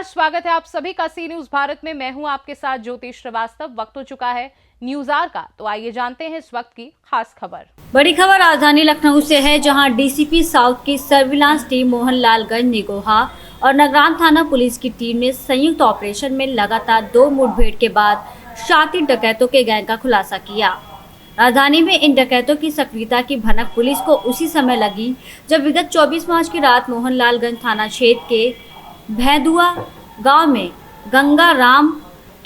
स्वागत है आप सभी का सी न्यूज भारत में। मैं हूं आपके साथ ज्योति श्रीवास्तव। वक्त हो चुका है न्यूज आवर का, तो आइए जानते हैं इस वक्त की खास खबर। बड़ी खबर राजधानी लखनऊ से है, जहां डीसीपी साउथ की सर्विलांस टीम मोहनलालगंज निगोहा और नगराम थाना पुलिस की टीम ने संयुक्त ऑपरेशन में लगातार 2 मुठभेड़ के बाद शातिर डकैतों के गैंग का खुलासा किया। राजधानी में इन डकैतों की सक्रियता की भनक पुलिस को उसी समय लगी जब विगत 24 मार्च की रात मोहनलालगंज थाना क्षेत्र के भैदुआ गांव में गंगा राम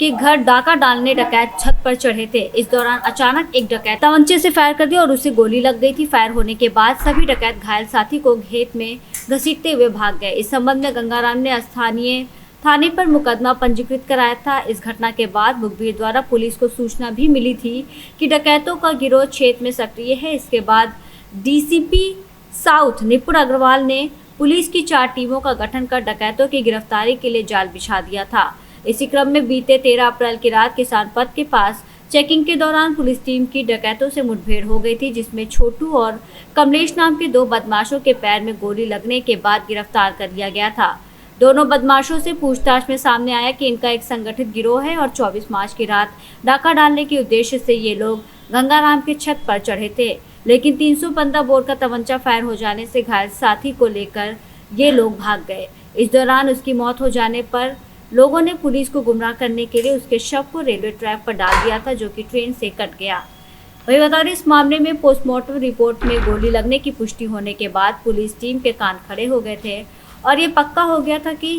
के घर डाका डालने डकैत छत पर चढ़े थे। इस दौरान अचानक एक डकैत तमंचे से फायर कर दिया और उसे गोली लग गई थी। फायर होने के बाद सभी डकैत घायल साथी को खेत में घसीटते हुए भाग गए। इस संबंध में गंगाराम ने स्थानीय थाने पर मुकदमा पंजीकृत कराया था। इस घटना के बाद मुखबिर द्वारा पुलिस को सूचना भी मिली थी कि डकैतों का गिरोह क्षेत्र में सक्रिय है। इसके बाद डीसीपी साउथ निपुण अग्रवाल ने पुलिस की 4 टीमों का गठन कर डकैतों की गिरफ्तारी के लिए जाल बिछा दिया था। इसी क्रम में बीते 13 अप्रैल की रात किसान पथ के पास चेकिंग के दौरान पुलिस टीम की डकैतों से मुठभेड़ हो गई थी, जिसमें छोटू और कमलेश नाम के 2 बदमाशों के पैर में गोली लगने के बाद गिरफ्तार कर लिया गया था। दोनों बदमाशों से पूछताछ में सामने आया कि इनका एक संगठित गिरोह है और 24 मार्च की रात डाका डालने के उद्देश्य से ये लोग गंगाराम के छत पर चढ़े थे, लेकिन 315 बोर का तमंचा फायर हो जाने से घायल साथी को लेकर ये लोग भाग गए। इस दौरान उसकी मौत हो जाने पर लोगों ने पुलिस को गुमराह करने के लिए उसके शव को रेलवे ट्रैक पर डाल दिया था, जो कि ट्रेन से कट गया। वही बता दें, इस मामले में पोस्टमार्टम रिपोर्ट में गोली लगने की पुष्टि होने के बाद पुलिस टीम के कान खड़े हो गए थे और ये पक्का हो गया था कि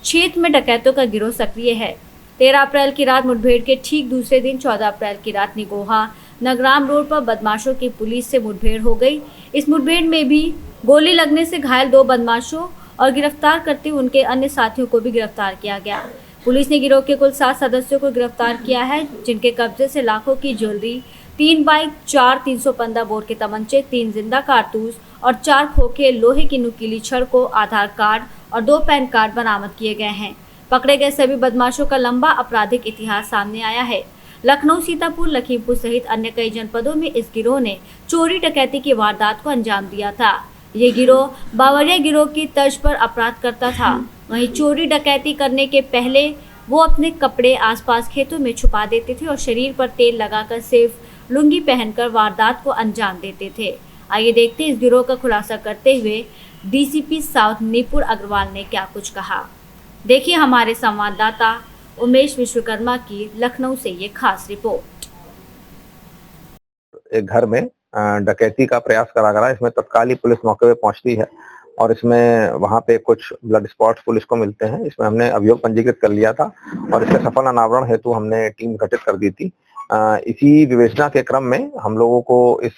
क्षेत्र में डकैतों का गिरोह सक्रिय है। 13 अप्रैल की रात मुठभेड़ के ठीक दूसरे दिन 14 अप्रैल की रात निगोहा नगराम रोड पर बदमाशों की पुलिस से मुठभेड़ हो गई। इस मुठभेड़ में भी गोली लगने से घायल 2 बदमाशों और गिरफ्तार करते उनके अन्य साथियों को भी गिरफ्तार किया गया। पुलिस ने गिरोह के कुल 7 सदस्यों को गिरफ्तार किया है, जिनके कब्जे से लाखों की ज्वेलरी, 3 बाइक, 4 315 बोर के तमंचे, 3 जिंदा कारतूस और 4 खोखे लोहे की नुकीली छड़ को, आधार कार्ड और 2 पैन कार्ड बरामद किए गए हैं। पकड़े गए सभी बदमाशों का लंबा आपराधिक इतिहास सामने आया है। लखनऊ, सीतापुर, लखीमपुर सहित अन्य कई जनपदों में इस गिरोह ने चोरी डकैती की वारदात को अंजाम दिया था। ये गिरोह बावरिया गिरोह की तर्ज पर अपराध करता था। वहीं चोरी डकैती करने के पहले वो अपने कपड़े आसपास खेतों में छुपा देते थे और शरीर पर तेल लगाकर सिर्फ लुंगी पहनकर वारदात को अंजाम देते थे। आइए देखते हैं इस गिरोह का खुलासा करते हुए डीसीपी साउथ निपुण अग्रवाल ने क्या कुछ कहा। देखिए हमारे संवाददाता उमेश विश्वकर्मा की लखनऊ से ये खास रिपोर्ट। एक घर में डकैती का प्रयास करा गया। इसमें तत्कालीन पुलिस मौके पे पहुंचती है और इसमें वहां पे कुछ ब्लड स्पॉट्स पुलिस को मिलते हैं। इसमें हमने अभियोग पंजीकृत कर लिया था और इसके सफल अनावरण हेतु हमने टीम गठित कर दी थी। इसी विवेचना के क्रम में हम लोगों को इस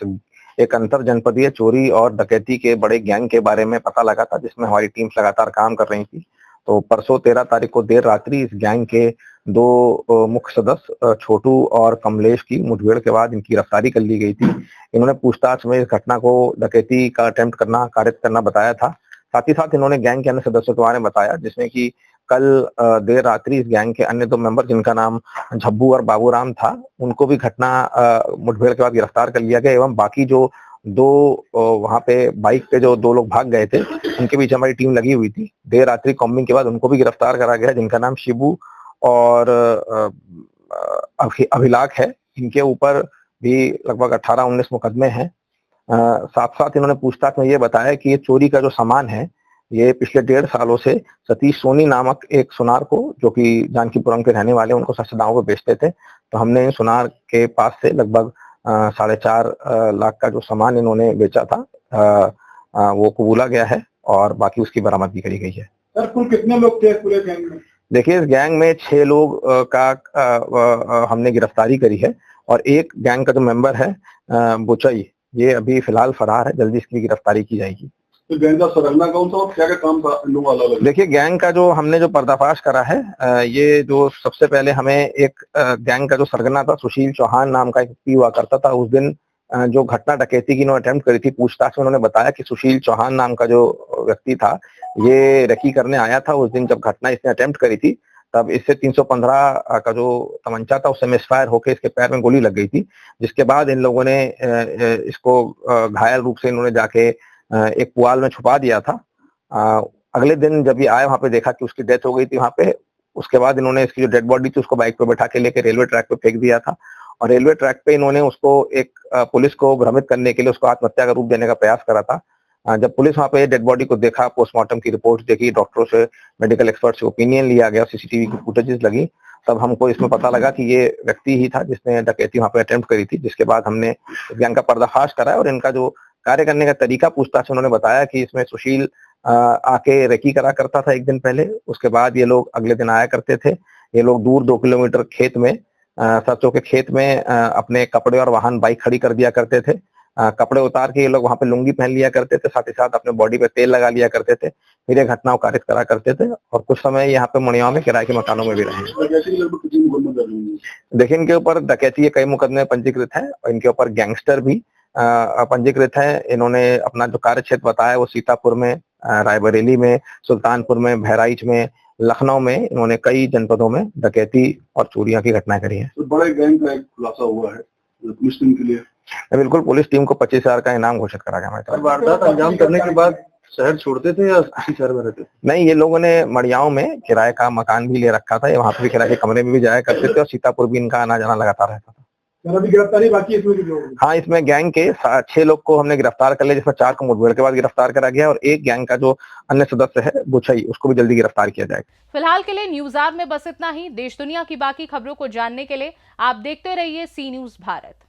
एक अंतर जनपदीय चोरी और डकैती के बड़े गैंग के बारे में पता लगा था, जिसमें हमारी टीम लगातार काम कर रही थी। तो परसों 13 तारीख को देर रात्रि इस गैंग के 2 मुख्य सदस्य छोटू और कमलेश की मुठभेड़ के बाद इनकी गिरफ्तारी कर ली गई थी। इन्होंने पूछताछ में इस घटना को डकैती का अटेम्प्ट करना, कारित करना बताया था। साथ ही साथ इन्होंने गैंग के अन्य सदस्यों के बारे में बताया, जिसमें कि कल देर रात्रि इस गैंग के अन्य 2 मेंबर, जिनका नाम झब्बू और बाबूराम था, उनको भी घटना मुठभेड़ के बाद गिरफ्तार कर लिया गया एवं बाकी जो 2 वहां पे बाइक पे जो 2 लोग भाग गए थे, उनके बीच हमारी टीम लगी हुई थी। देर रात्रि कॉम्बिंग के बाद उनको भी गिरफ्तार करा गया, जिनका नाम शिबू और अभिलाख है। इनके ऊपर भी लगभग 18-19 मुकदमे हैं। साथ साथ इन्होंने पूछताछ में ये बताया कि ये चोरी का जो सामान है, ये पिछले 1.5 सालों से सतीश सोनी नामक एक सुनार को, जो कि जानकीपुरम के रहने वाले, उनको सस्ते दामों पे बेचते थे। तो हमने इन सुनार के पास से लगभग 4.5 लाख का जो सामान इन्होंने बेचा था, वो कबूला गया है और बाकी उसकी बरामदगी करी गई है। सर, कुल कितने लोग थे पूरे गैंग में? देखिए, इस गैंग में 6 लोग का हमने गिरफ्तारी करी है और एक गैंग का जो मेंबर है बुचई, ये अभी फिलहाल फरार है। जल्दी इसकी गिरफ्तारी की जाएगी। तो गैंग का सरगना कौन सा और क्या क्या काम था इन लोगों वाला? देखिए, गैंग का जो हमने जो पर्दाफाश करा है, ये जो सबसे पहले हमें एक गैंग का जो सरगना था, सुशील चौहान नाम का एक व्यक्ति हुआ करता था। उस दिन जो घटना डकैती की इन्होंने अटेम्प्ट करी थी, पूछताछ में उन्होंने बताया कि सुशील चौहान नाम का जो व्यक्ति था, ये रेकी करने आया था। उस दिन जब घटना इसने अटेम्प्ट करी थी, तब इससे 315 का जो तमंचा था, उससे मिसफायर होकर इसके पैर में गोली लग गई थी, जिसके बाद इन लोगों ने इसको घायल रूप से इन्होंने जाके एक पुआल में छुपा दिया था। अगले दिन जब ये आए वहां पे देखा कि उसकी डेथ हो गई थी वहां पे। उसके बाद इन्होंने इसकी जो डेड बॉडी थी उसको बाइक पे बैठा के लेके रेलवे ट्रैक पे फेंक दिया था और रेलवे ट्रैक पे इन्होंने उसको एक पुलिस को भ्रमित करने के लिए उसको आत्महत्या का रूप देने का प्रयास करा था। जब पुलिस वहां पे डेड बॉडी को देखा, पोस्टमार्टम की रिपोर्ट देखी, डॉक्टरों से, मेडिकल एक्सपर्ट से ओपिनियन लिया गया, सीसीटीवी की फुटेजेस लगी, तब हमको इसमें पता लगा कि ये व्यक्ति ही था जिसने डकैती वहां पे अटेम्प्ट करी थी। जिसके बाद हमने इस गैंग का पर्दाफाश करा और इनका जो कार्य करने का तरीका पूछताछ उन्होंने बताया कि इसमें सुशील आके रेकी करा करता था एक दिन पहले। उसके बाद ये लोग अगले दिन आया करते थे। ये लोग दूर 2 किलोमीटर खेत में, सरसों के खेत में अपने कपड़े और वाहन बाइक खड़ी कर दिया करते थे। कपड़े उतार के ये लोग वहां पे लुंगी पहन लिया करते थे, साथ ही साथ अपने बॉडी पे तेल लगा लिया करते थे, फिर ये घटनाओं कारित करा करते थे और कुछ समय यहाँ पे मणियाव में किराए के मकानों में भी रहे। डकैती के लगभग कितने मुकदमे दर्ज होंगे? देखिए, इनके ऊपर डकैती के कई मुकदमे पंजीकृत हैं और इनके ऊपर गैंगस्टर भी पंजीकृत है। इन्होंने अपना जो कार्य क्षेत्र बताया वो सीतापुर में, रायबरेली में, सुल्तानपुर में, बहराइच में, लखनऊ में, इन्होंने कई जनपदों में डकैती और चोरियां की घटनाएं करी है। तो बड़े गैंग का एक खुलासा हुआ है पुलिस टीम के लिए। बिल्कुल, पुलिस टीम को 25,000 का इनाम घोषित करा गया। वारदात अंजाम करने के बाद शहर छोड़ते थे या इसी शहर में रहते थे? नहीं, ये लोगों ने मड़ियाओं में किराए का मकान भी ले रखा था, वहां पे भी किराए के कमरे में भी जाया करते थे और सीतापुर भी इनका आना जाना लगातार रहता था। अभी गिरफ्तारी बाकी है इसमें? हाँ, इसमें गैंग के 6 लोग को हमने गिरफ्तार कर लिया, जिसमें 4 को मुठभेड़ के बाद गिरफ्तार करा गया और एक गैंग का जो अन्य सदस्य है बुछई, उसको भी जल्दी गिरफ्तार किया जाएगा। फिलहाल के लिए न्यूज़ आर में बस इतना ही। देश दुनिया की बाकी खबरों को जानने के लिए आप देखते रहिए सी न्यूज़ भारत।